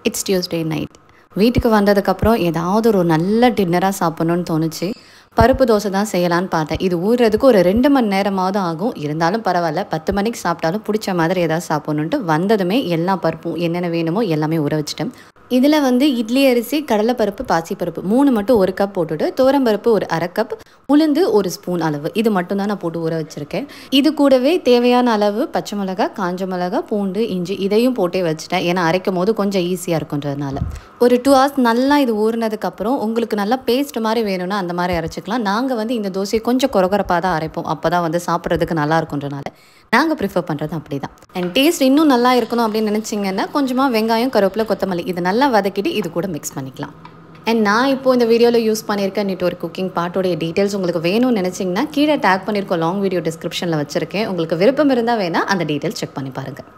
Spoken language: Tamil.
It's Tuesday night. வீட்டுக்கு வந்ததுக்கப்புறம் ஏதாவது ஒரு நல்ல டின்னராக சாப்பிட்ணுன்னு தோணுச்சு. பருப்பு தோசை தான் செய்யலான்னு பார்த்தேன். இது ஊறுறதுக்கு ஒரு 2 மணி நேரமாவது ஆகும். இருந்தாலும் பரவாயில்ல, 10 மணிக்கு சாப்பிட்டாலும் பிடிச்ச மாதிரி ஏதாவது சாப்பிட்ணுன்ட்டு வந்ததுமே எல்லா பருப்பும் என்னென்ன வேணுமோ எல்லாமே ஊற வச்சுட்டேன். இதில் இட்லி அரிசி, கடலைப்பருப்பு, பாசிப்பருப்பு 3 மட்டும் 1 கப் போட்டுட்டு, துவரம்பருப்பு ஒரு 1/2 கப், உளுந்து 1 ஸ்பூன் அளவு, இது மட்டும் தான் நான் போட்டு ஊற வச்சுருக்கேன். இது கூடவே தேவையான அளவு பச்சை மிளகா, காஞ்ச மிளகா, பூண்டு, இஞ்சி இதையும் போட்டே வச்சுட்டேன். ஏன்னா அரைக்கும் போது கொஞ்சம் ஈஸியாக இருக்குன்றதுனால. ஒரு 2 ஹவர்ஸ் நல்லா இது ஊறினதுக்கப்புறம் உங்களுக்கு நல்லா பேஸ்ட் மாதிரி வேணும்னா அந்த மாதிரி அரைச்சிக்கலாம். நாங்கள் இந்த தோசையை கொஞ்சம் கொரகொரப்பாக தான் அரைப்போம். அப்போ தான் சாப்பிட்றதுக்கு நல்லா இருக்குன்றனால நாங்கள் ப்ரிஃபர் பண்ணுறது அப்படி தான். அண்ட் டேஸ்ட் இன்னும் நல்லா இருக்கணும் அப்படின்னு நினச்சிங்கன்னா கொஞ்சமாக வெங்காயம், கருவேப்பிலை, கொத்தமல்லி இது நல்லா வதக்கிட்டு இது கூட மிக்ஸ் பண்ணிக்கலாம். அண்ட் நான் இப்போது இந்த வீடியோவில் யூஸ் பண்ணியிருக்க ஒரு குக்கிங் பார்ட்டோடைய டீட்டெயில்ஸ் உங்களுக்கு வேணும்னு நினச்சிங்கன்னா கீழே டேக் பண்ணியிருக்க லாங் வீடியோ டிஸ்கிரிப்ஷனில் வச்சுருக்கேன். உங்களுக்கு விருப்பம் இருந்தால் வேணால் அந்த டீட்டெயில்ஸ் செக் பண்ணி பாருங்கள்.